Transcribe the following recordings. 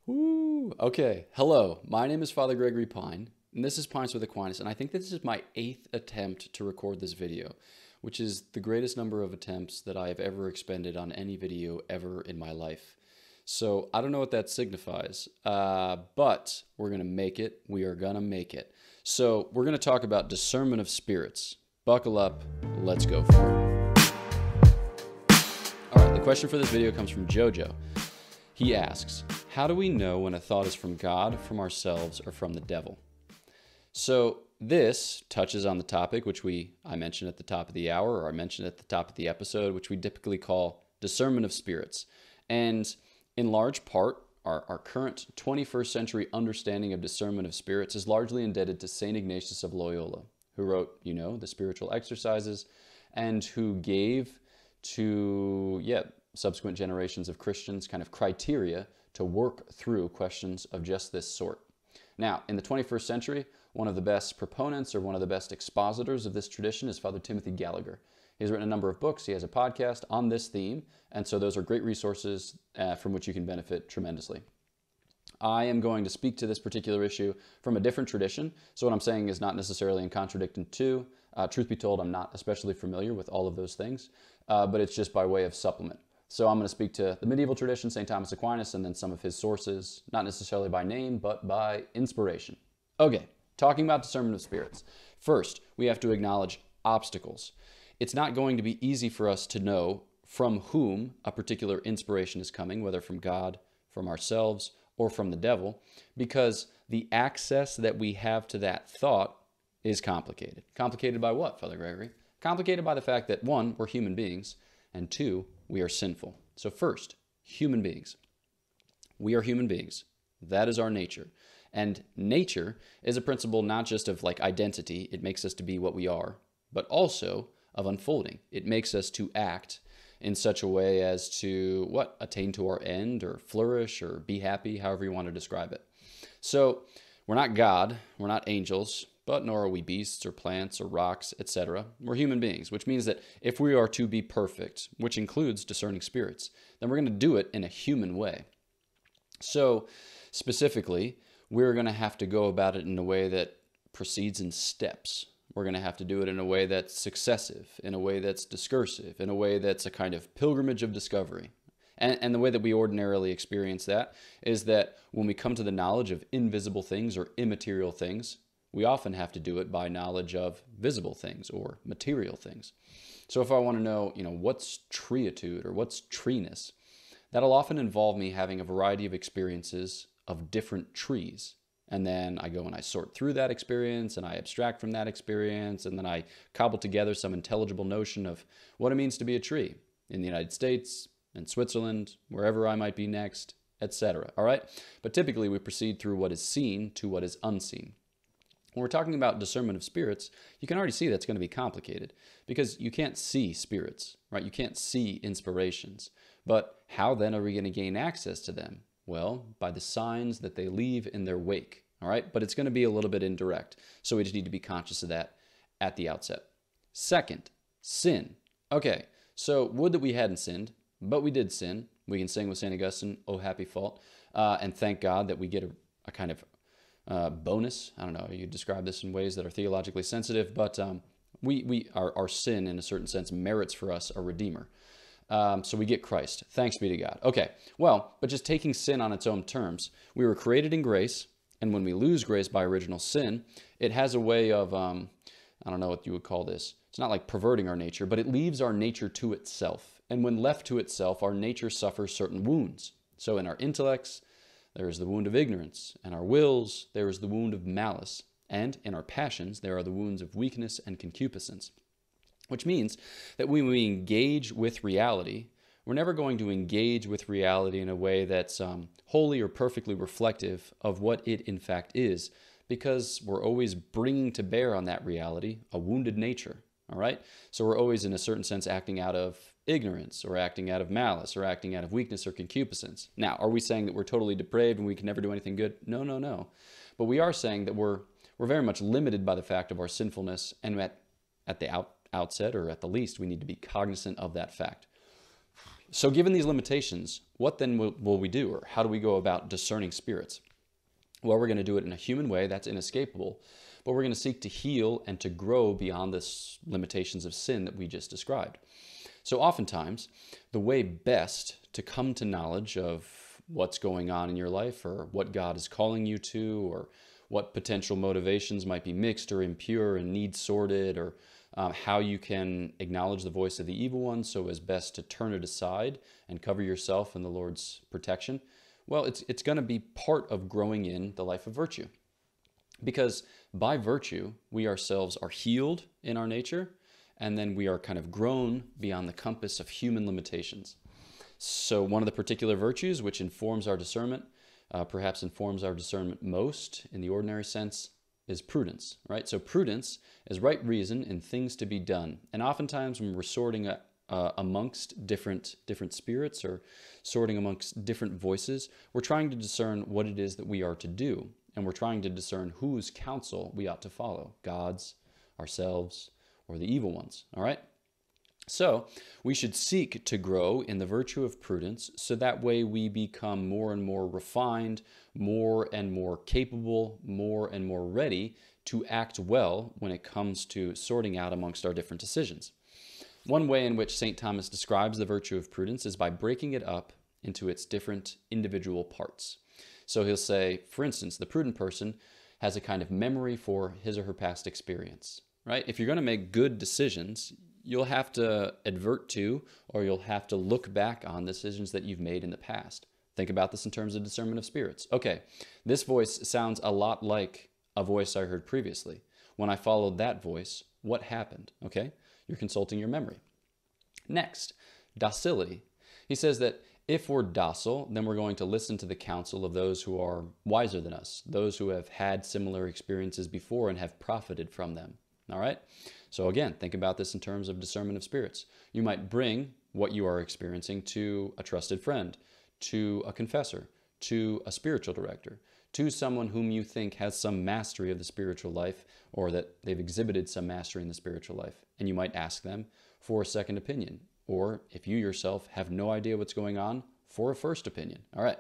Woo! Okay, hello. My name is Father Gregory Pine, and this is Pines with Aquinas, and I think this is my 8th attempt to record this video, which is the greatest number of attempts that I have ever expended on any video ever in my life. So I don't know what that signifies, but we're going to make it. We are going to make it. So we're going to talk about discernment of spirits. Buckle up. Let's go for it. All right, the question for this video comes from Jojo. He asks, how do we know when a thought is from God, from ourselves, or from the devil? So this touches on the topic which I mentioned at the top of the hour, or I mentioned at the top of the episode, which we typically call discernment of spirits. And in large part, our current 21st century understanding of discernment of spirits is largely indebted to St. Ignatius of Loyola, who wrote, the spiritual exercises, and who gave to, subsequent generations of Christians kind of criteria to work through questions of just this sort. Now, in the 21st century, one of the best proponents or one of the best expositors of this tradition is Father Timothy Gallagher. He's written a number of books. He has a podcast on this theme, and so those are great resources from which you can benefit tremendously. I am going to speak to this particular issue from a different tradition, so what I'm saying is not necessarily in contradiction to. Truth be told, I'm not especially familiar with all of those things, but it's just by way of supplement. So I'm going to speak to the medieval tradition, St. Thomas Aquinas, and then some of his sources, not necessarily by name, but by inspiration. Okay, talking about discernment of spirits. First, we have to acknowledge obstacles. It's not going to be easy for us to know from whom a particular inspiration is coming, whether from God, from ourselves, or from the devil, because the access that we have to that thought is complicated. Complicated by what, Father Gregory? Complicated by the fact that, one, we're human beings, and two, we are sinful. So first, human beings. We are human beings. That is our nature. And nature is a principle not just of identity, it makes us to be what we are, but also of unfolding. It makes us to act in such a way as to, attain to our end or flourish or be happy, however you want to describe it. So we're not God, we're not angels, but nor are we beasts or plants or rocks, etc. We're human beings, which means that if we are to be perfect, which includes discerning spirits, then we're going to do it in a human way. So specifically, we're going to have to go about it in a way that proceeds in steps. We're going to have to do it in a way that's successive, in a way that's discursive, in a way that's a kind of pilgrimage of discovery. And the way that we ordinarily experience that is that when we come to the knowledge of invisible things or immaterial things, we often have to do it by knowledge of visible things or material things. So if I want to know, what's treetude or what's treeness, that'll often involve me having a variety of experiences of different trees. And then I go and I sort through that experience and I abstract from that experience and then I cobble together some intelligible notion of what it means to be a tree in the United States, in Switzerland, wherever I might be next, etc. All right? But typically we proceed through what is seen to what is unseen. When we're talking about discernment of spirits, you can already see that's going to be complicated because you can't see spirits, right? You can't see inspirations. But how then are we going to gain access to them? Well, by the signs that they leave in their wake, all right? But it's going to be a little bit indirect, so we just need to be conscious of that at the outset. Second, sin. Okay, so would that we hadn't sinned, but we did sin. We can sing with St. Augustine, "Oh, happy fault," and thank God that we get a kind of bonus. I don't know, you describe this in ways that are theologically sensitive, but our sin, in a certain sense, merits for us a redeemer. So we get Christ. Thanks be to God. Okay, well, but just taking sin on its own terms, we were created in grace, and when we lose grace by original sin, it has a way of, I don't know what you would call this. It's not like perverting our nature, but it leaves our nature to itself. And when left to itself, our nature suffers certain wounds. So in our intellects, there is the wound of ignorance. In our wills, there is the wound of malice. And in our passions, there are the wounds of weakness and concupiscence. Which means that when we engage with reality, we're never going to engage with reality in a way that's wholly or perfectly reflective of what it in fact is, because we're always bringing to bear on that reality a wounded nature, all right? So we're always, in a certain sense, acting out of ignorance or acting out of malice or acting out of weakness or concupiscence. Now, are we saying that we're totally depraved and we can never do anything good? No, no, no. But we are saying that we're very much limited by the fact of our sinfulness, and at the outset, or at the least, we need to be cognizant of that fact. So given these limitations, what then will we do, or how do we go about discerning spirits? Well, we're going to do it in a human way that's inescapable, but we're going to seek to heal and to grow beyond the limitations of sin that we just described. So oftentimes, the way best to come to knowledge of what's going on in your life, or what God is calling you to, or what potential motivations might be mixed or impure and need sorted, or how you can acknowledge the voice of the evil one so as best to turn it aside and cover yourself in the Lord's protection. Well, it's going to be part of growing in the life of virtue. Because by virtue, we ourselves are healed in our nature, and then we are kind of grown beyond the compass of human limitations. So one of the particular virtues which informs our discernment, perhaps informs our discernment most in the ordinary sense, is prudence, right? So prudence is right reason in things to be done. And oftentimes when we're sorting amongst different spirits, or sorting amongst different voices, we're trying to discern what it is that we are to do. And we're trying to discern whose counsel we ought to follow, God's, ourselves, or the evil ones, all right? So we should seek to grow in the virtue of prudence, so that way we become more and more refined, more and more capable, more and more ready to act well when it comes to sorting out amongst our different decisions. One way in which St. Thomas describes the virtue of prudence is by breaking it up into its different individual parts. So he'll say, for instance, the prudent person has a kind of memory for his or her past experience, right? If you're going to make good decisions, you'll have to advert to, or you'll have to look back on decisions that you've made in the past. Think about this in terms of discernment of spirits. Okay, this voice sounds a lot like a voice I heard previously. When I followed that voice, what happened? Okay, you're consulting your memory. Next, docility. He says that if we're docile, then we're going to listen to the counsel of those who are wiser than us, those who have had similar experiences before and have profited from them. All right? So again, think about this in terms of discernment of spirits. You might bring what you are experiencing to a trusted friend, to a confessor, to a spiritual director, to someone whom you think has some mastery of the spiritual life, or that they've exhibited some mastery in the spiritual life. And you might ask them for a second opinion, or if you yourself have no idea what's going on, for a first opinion. All right.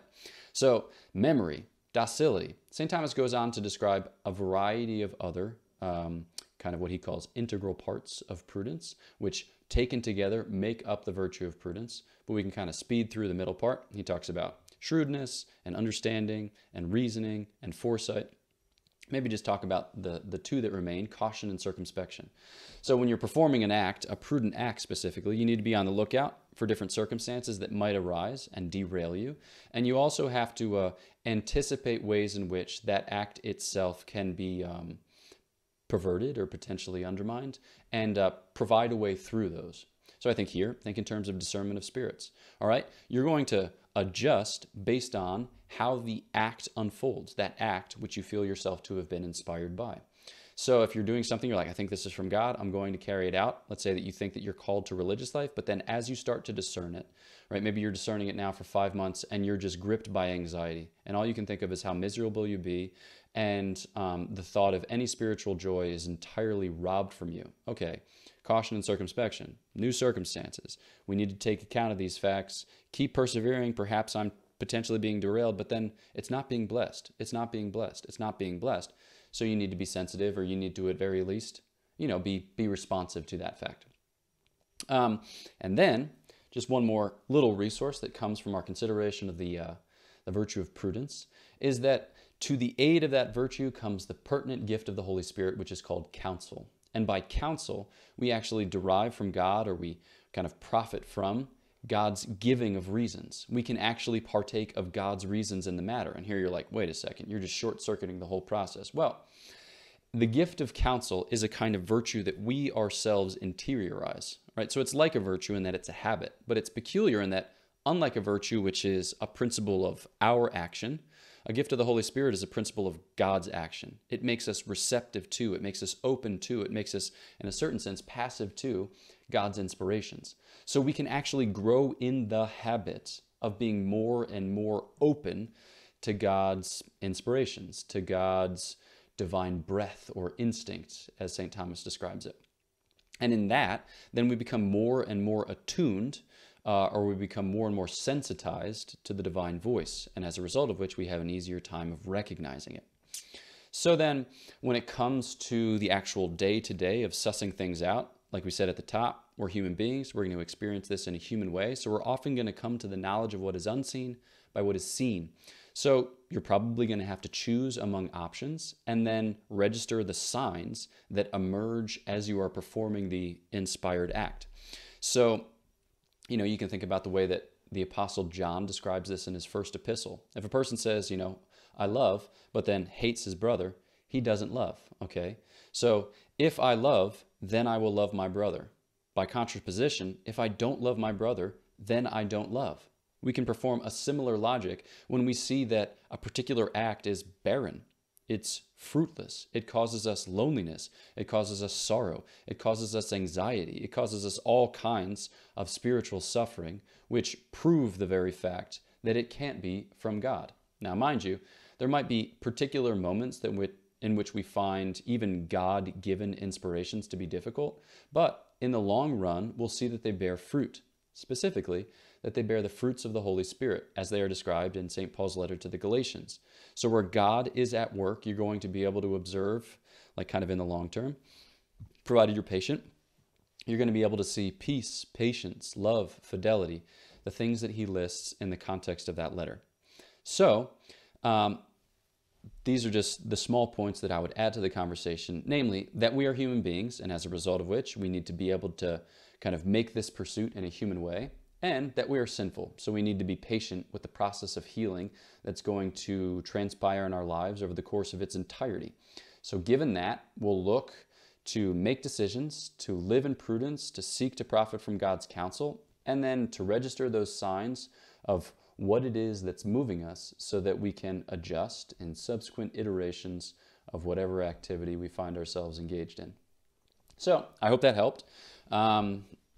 So memory, docility. St. Thomas goes on to describe a variety of other kind of what he calls integral parts of prudence, which taken together make up the virtue of prudence. But we can kind of speed through the middle part. He talks about shrewdness and understanding and reasoning and foresight. Maybe just talk about the two that remain, caution and circumspection. So when you're performing an act, a prudent act specifically, you need to be on the lookout for different circumstances that might arise and derail you. And you also have to anticipate ways in which that act itself can be perverted or potentially undermined, and provide a way through those. So I think in terms of discernment of spirits. All right, you're going to adjust based on how the act unfolds, that act which you feel yourself to have been inspired by. So if you're doing something, you're like, I think this is from God, I'm going to carry it out. Let's say that you think that you're called to religious life, but then as you start to discern it, right, maybe you're discerning it now for 5 months and you're just gripped by anxiety. And all you can think of is how miserable you be, and the thought of any spiritual joy is entirely robbed from you. Okay, caution and circumspection, new circumstances. We need to take account of these facts, keep persevering. Perhaps I'm potentially being derailed, but then it's not being blessed. It's not being blessed. It's not being blessed. So you need to be sensitive, or you need to, at very least, be responsive to that fact. And then just one more little resource that comes from our consideration of the virtue of prudence is that to the aid of that virtue comes the pertinent gift of the Holy Spirit, which is called counsel. And by counsel, we actually derive from God, or we kind of profit from God's giving of reasons. We can actually partake of God's reasons in the matter. And here you're like, wait a second, you're just short-circuiting the whole process. Well, the gift of counsel is a kind of virtue that we ourselves interiorize, right? So it's like a virtue in that it's a habit, but it's peculiar in that, unlike a virtue which is a principle of our action, a gift of the Holy Spirit is a principle of God's action. It makes us receptive to, it makes us open to, it makes us, in a certain sense, passive to God's inspirations. So we can actually grow in the habit of being more and more open to God's inspirations, to God's divine breath or instinct, as St. Thomas describes it. And in that, then we become more and more attuned or we become more and more sensitized to the divine voice, and as a result of which we have an easier time of recognizing it. So then, when it comes to the actual day-to-day of sussing things out, like we said at the top, we're human beings. We're going to experience this in a human way. So we're often going to come to the knowledge of what is unseen by what is seen. So you're probably going to have to choose among options and then register the signs that emerge as you are performing the inspired act. So, you can think about the way that the Apostle John describes this in his first epistle. If a person says, I love, but then hates his brother, he doesn't love, okay? So if I love, then I will love my brother. By contraposition, if I don't love my brother, then I don't love. We can perform a similar logic when we see that a particular act is barren. It's fruitless. It causes us loneliness. It causes us sorrow. It causes us anxiety. It causes us all kinds of spiritual suffering, which prove the very fact that it can't be from God. Now, mind you, there might be particular moments in which we find even God-given inspirations to be difficult, but in the long run, we'll see that they bear fruit. Specifically, that they bear the fruits of the Holy Spirit, as they are described in St. Paul's letter to the Galatians. So where God is at work, you're going to be able to observe, like kind of in the long term, provided you're patient, you're going to be able to see peace, patience, love, fidelity, the things that he lists in the context of that letter. So, these are just the small points that I would add to the conversation, namely that we are human beings, and as a result of which we need to be able to kind of make this pursuit in a human way, and that we are sinful. So we need to be patient with the process of healing that's going to transpire in our lives over the course of its entirety. So given that, we'll look to make decisions, to live in prudence, to seek to profit from God's counsel, and then to register those signs of what it is that's moving us so that we can adjust in subsequent iterations of whatever activity we find ourselves engaged in. So I hope that helped.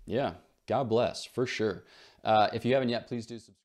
Yeah, God bless, for sure. If you haven't yet, please do subscribe.